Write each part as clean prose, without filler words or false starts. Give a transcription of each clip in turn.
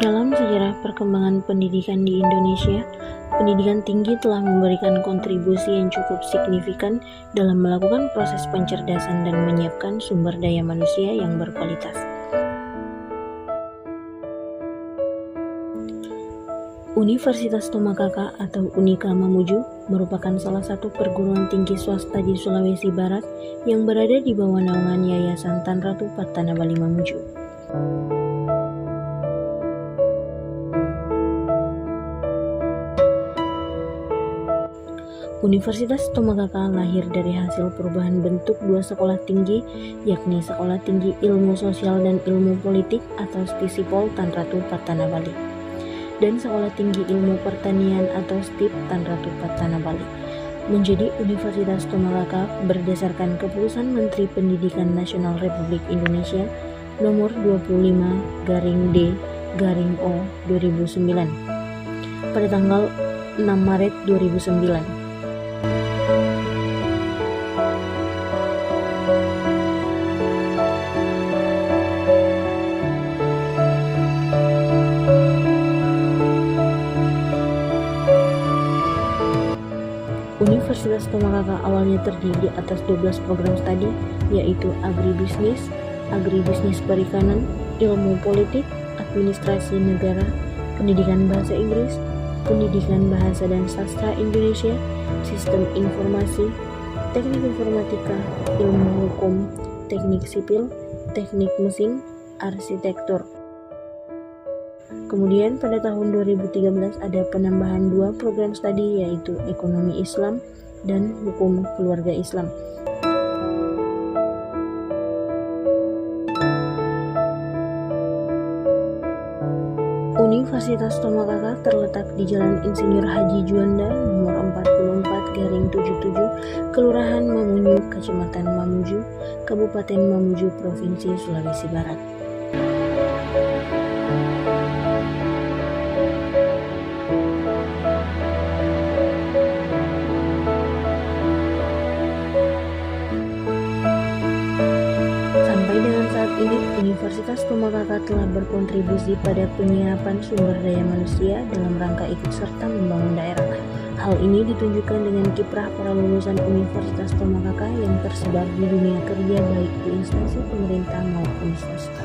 Dalam sejarah perkembangan pendidikan di Indonesia, pendidikan tinggi telah memberikan kontribusi yang cukup signifikan dalam melakukan proses pencerdasan dan menyiapkan sumber daya manusia yang berkualitas. Universitas Tomakaka atau Unika Mamuju merupakan salah satu perguruan tinggi swasta di Sulawesi Barat yang berada di bawah naungan Yayasan Tan Ratu Patana Bali Mamuju. Universitas Tomakaka lahir dari hasil perubahan bentuk dua sekolah tinggi, yakni Sekolah Tinggi Ilmu Sosial dan Ilmu Politik atau STISIPOL Tan Ratu Patana Bali dan Sekolah Tinggi Ilmu Pertanian atau STIP Tan Ratu Patana Bali menjadi Universitas Tomakaka berdasarkan Keputusan Menteri Pendidikan Nasional Republik Indonesia Nomor 25/D/O 2009 pada tanggal 6 Maret 2009. Universitas Tomakaka awalnya terdiri atas 12 program studi, yaitu Agribisnis Perikanan, Ilmu Politik, Administrasi Negara, Pendidikan Bahasa Inggris, Pendidikan Bahasa dan Sastra Indonesia, Sistem Informasi, Teknik Informatika, Ilmu Hukum, Teknik Sipil, Teknik Mesin, Arsitektur. Kemudian pada tahun 2013 ada penambahan 2 program studi, yaitu Ekonomi Islam dan Hukum Keluarga Islam. Universitas Tomakaka terletak di Jalan Insinyur Haji Juanda nomor 44/77, Kelurahan Mamuju, Kecamatan Mamuju, Kabupaten Mamuju, Provinsi Sulawesi Barat. Universitas Tomakaka telah berkontribusi pada penyiapan sumber daya manusia dalam rangka ikut serta membangun daerah. Hal ini ditunjukkan dengan kiprah para lulusan Universitas Tomakaka yang tersebar di dunia kerja baik di instansi pemerintah maupun swasta.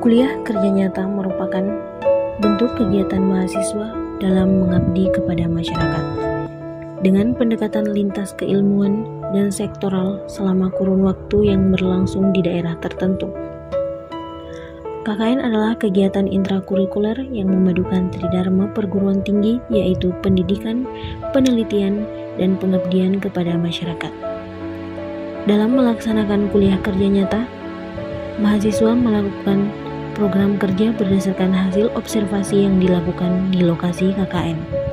Kuliah kerja nyata merupakan bentuk kegiatan mahasiswa dalam mengabdi kepada masyarakat dengan pendekatan lintas keilmuan dan sektoral selama kurun waktu yang berlangsung di daerah tertentu. KKN adalah kegiatan intrakurikuler yang memadukan tridharma perguruan tinggi, yaitu pendidikan, penelitian, dan pengabdian kepada masyarakat. Dalam melaksanakan kuliah kerja nyata, mahasiswa melakukan program kerja berdasarkan hasil observasi yang dilakukan di lokasi KKN.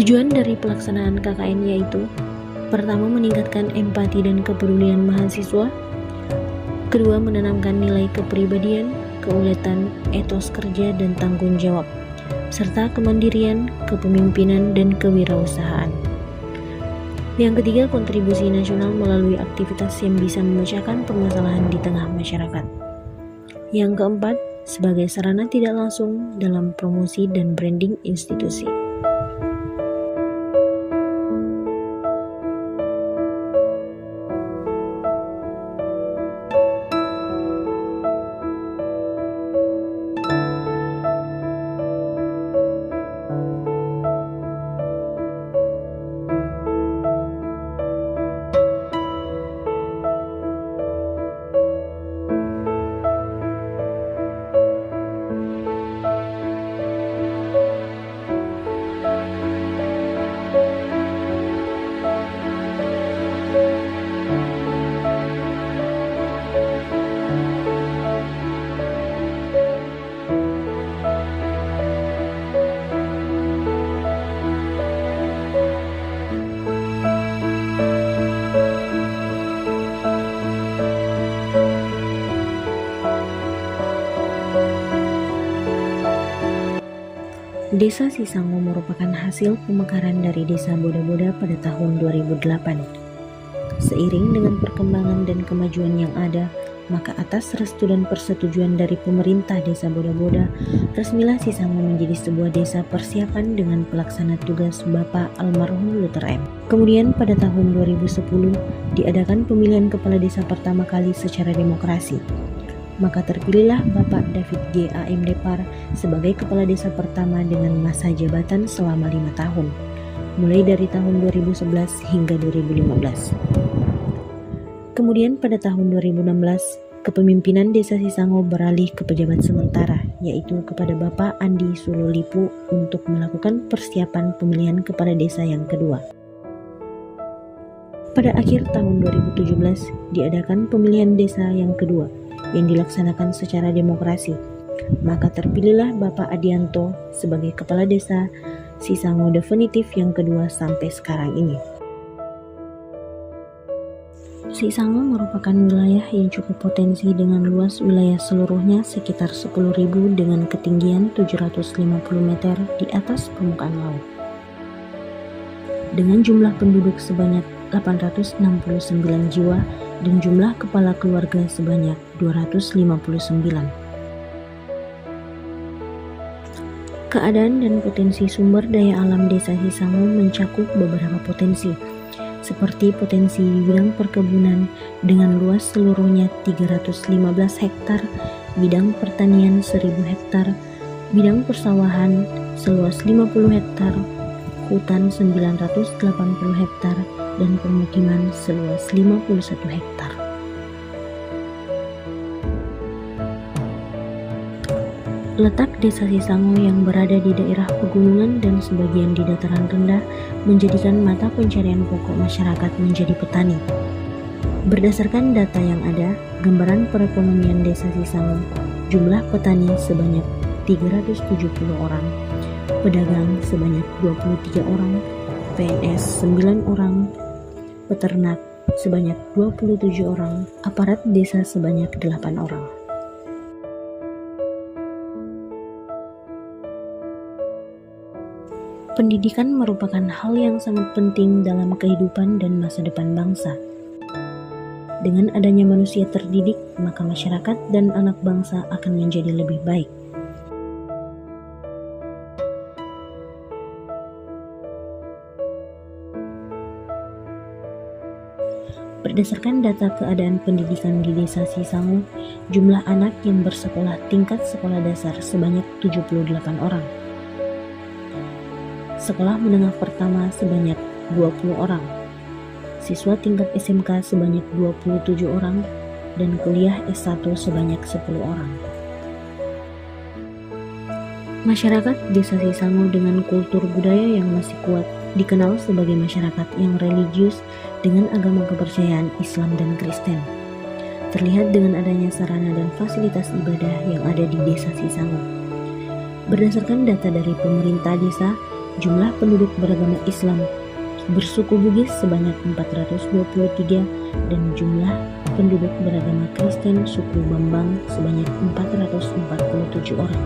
Tujuan dari pelaksanaan KKN yaitu: pertama, meningkatkan empati dan kepedulian mahasiswa; kedua, menanamkan nilai kepribadian, keuletan, etos kerja dan tanggung jawab, serta kemandirian, kepemimpinan, dan kewirausahaan. Yang ketiga, kontribusi nasional melalui aktivitas yang bisa memecahkan permasalahan di tengah masyarakat. Yang keempat, sebagai sarana tidak langsung dalam promosi dan branding institusi. Desa Sisango merupakan hasil pemekaran dari Desa Boda-Boda pada tahun 2008. Seiring dengan perkembangan dan kemajuan yang ada, maka atas restu dan persetujuan dari pemerintah Desa Boda-Boda, resmilah Sisango menjadi sebuah desa persiapan dengan pelaksana tugas Bapak almarhum Luther M. Kemudian pada tahun 2010 diadakan pemilihan kepala desa pertama kali secara demokrasi. Maka terpilihlah Bapak David G. A.M. Depar sebagai kepala desa pertama dengan masa jabatan selama 5 tahun, mulai dari tahun 2011 hingga 2015. Kemudian pada tahun 2016, kepemimpinan Desa Sisango beralih ke pejabat sementara, yaitu kepada Bapak Andi Sulolipu untuk melakukan persiapan pemilihan kepala desa yang kedua. Pada akhir tahun 2017, diadakan pemilihan desa yang kedua, yang dilaksanakan secara demokrasi. Maka terpilihlah Bapak Adianto sebagai kepala desa Sisango definitif yang kedua sampai sekarang ini. Sisango merupakan wilayah yang cukup potensi dengan luas wilayah seluruhnya sekitar 10.000 dengan ketinggian 750 meter di atas permukaan laut. Dengan jumlah penduduk sebanyak 869 jiwa dan jumlah kepala keluarga sebanyak 259. Keadaan dan potensi sumber daya alam Desa Sisango mencakup beberapa potensi, seperti potensi di bidang perkebunan dengan luas seluruhnya 315 hektar, bidang pertanian 1.000 hektar, bidang persawahan seluas 50 hektar, hutan 980 hektar, dan permukiman seluas 51 hektar. Letak Desa Sisango yang berada di daerah pegunungan dan sebagian di dataran rendah menjadikan mata pencarian pokok masyarakat menjadi petani. Berdasarkan data yang ada, gambaran perekonomian Desa Sisango, jumlah petani sebanyak 370 orang, pedagang sebanyak 23 orang, PNS 9 orang, peternak sebanyak 27 orang, aparat desa sebanyak 8 orang. Pendidikan merupakan hal yang sangat penting dalam kehidupan dan masa depan bangsa. Dengan adanya manusia terdidik, maka masyarakat dan anak bangsa akan menjadi lebih baik. Berdasarkan data keadaan pendidikan di Desa Sisango, jumlah anak yang bersekolah tingkat sekolah dasar sebanyak 78 orang. Sekolah menengah pertama sebanyak 20 orang, siswa tingkat SMK sebanyak 27 orang, dan kuliah S1 sebanyak 10 orang. Masyarakat Desa Sisango dengan kultur budaya yang masih kuat dikenal sebagai masyarakat yang religius dengan agama kepercayaan Islam dan Kristen. Terlihat dengan adanya sarana dan fasilitas ibadah yang ada di Desa Sisango. Berdasarkan data dari pemerintah desa, jumlah penduduk beragama Islam bersuku Bugis sebanyak 423 dan jumlah penduduk beragama Kristen suku Bambang sebanyak 447 orang.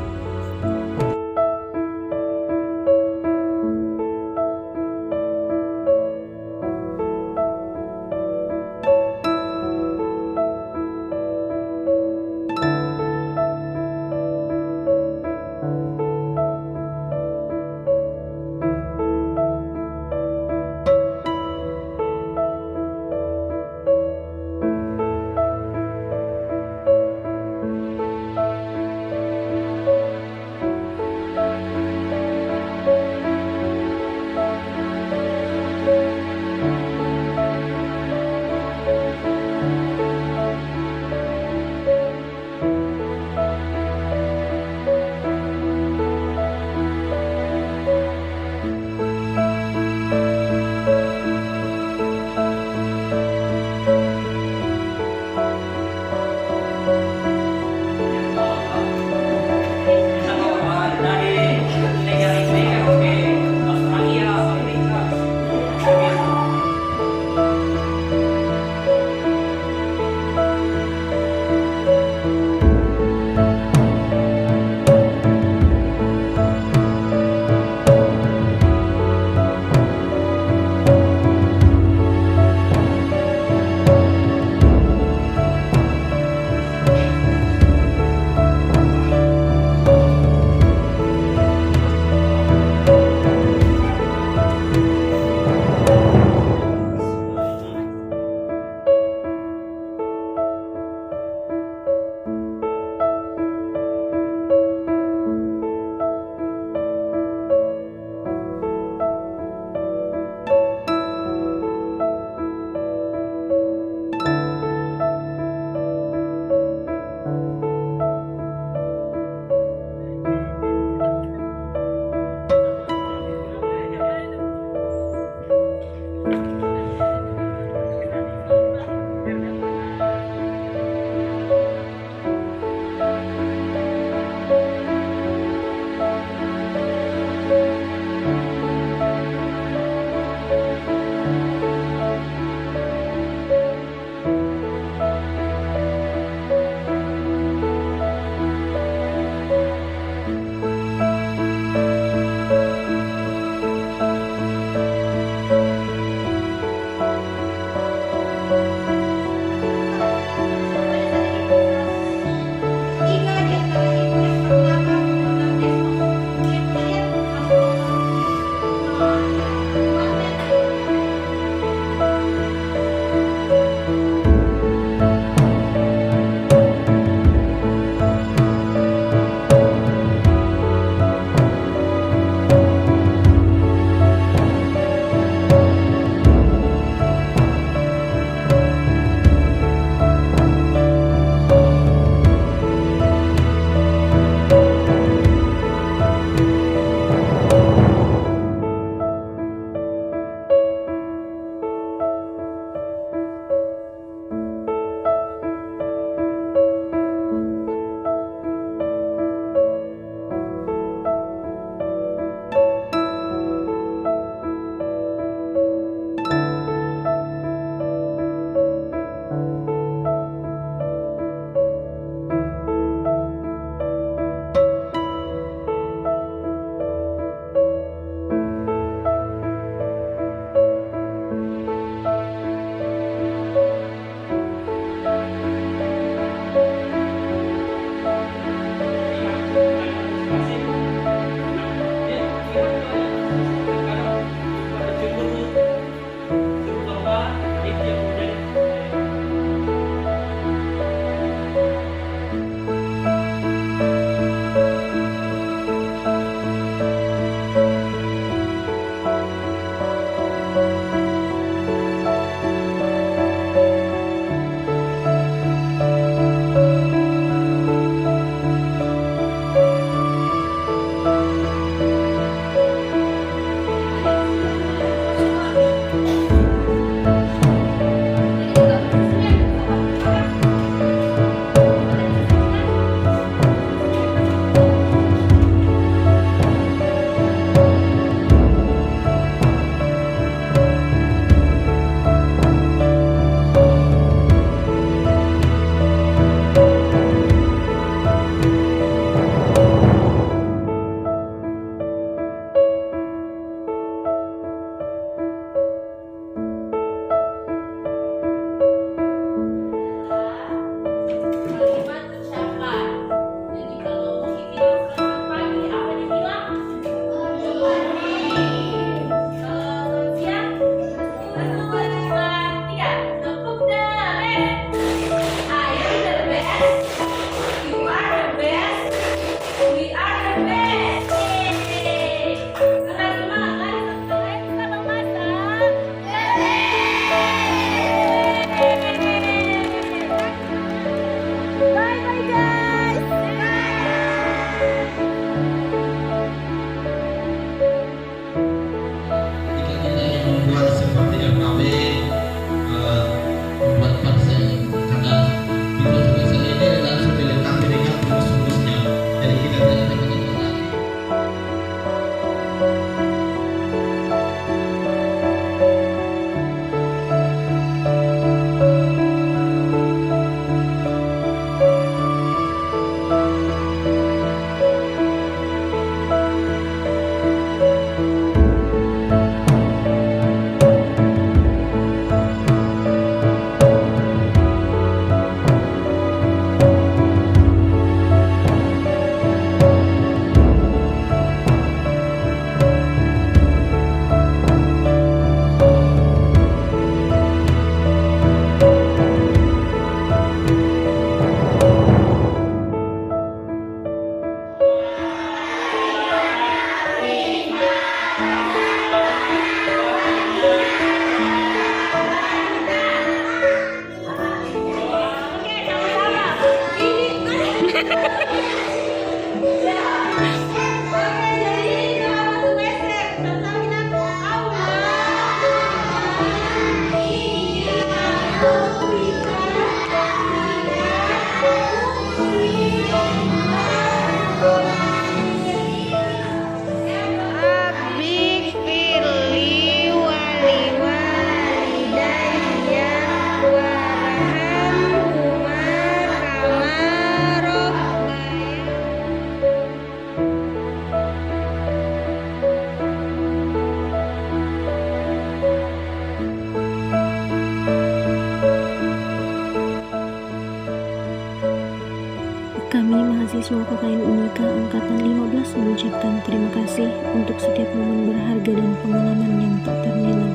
Kami mahasiswa KKN Unika Angkatan 15 mengucapkan terima kasih untuk setiap momen berharga dan pengalaman yang tak ternilai.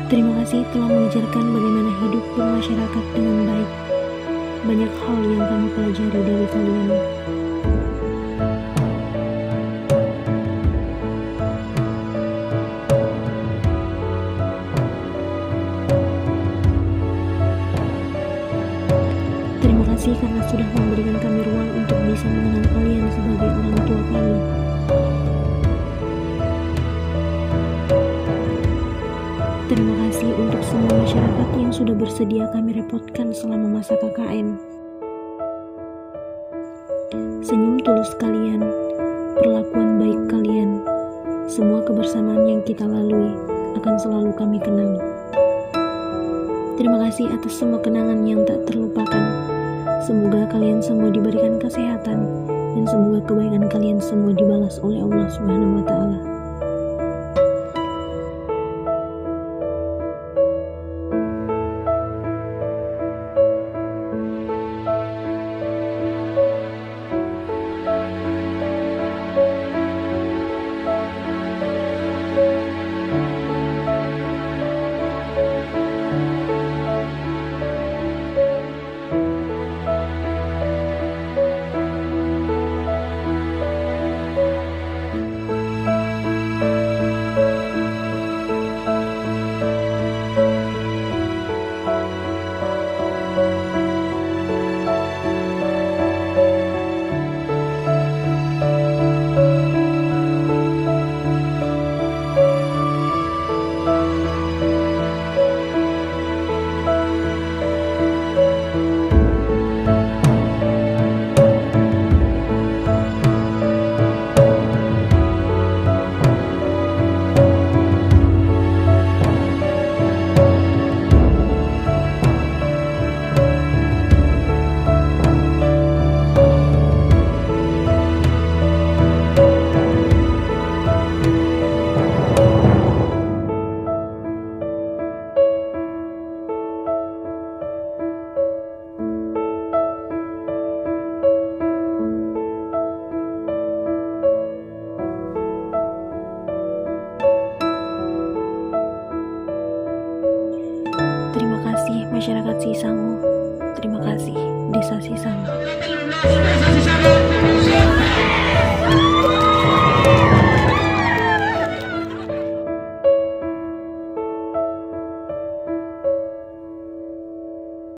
Terima kasih telah mengajarkan bagaimana hidup bermasyarakat dengan baik. Banyak hal yang kami pelajari dari kalian. Terima kasih karena sudah memberikan kami ruang untuk bisa mengenal kalian sebagai orang tua kami. Terima kasih untuk semua masyarakat yang sudah bersedia kami repotkan selama masa KKN. Senyum tulus kalian, perlakuan baik kalian, semua kebersamaan yang kita lalui akan selalu kami kenang. Terima kasih atas semua kenangan yang tak terlupakan. Semoga kalian semua diberikan kesehatan dan semoga kebaikan kalian semua dibalas oleh Allah Subhanahu wa Ta'ala. Terima kasih masyarakat Sisangu. Terima kasih Desa Sisangu.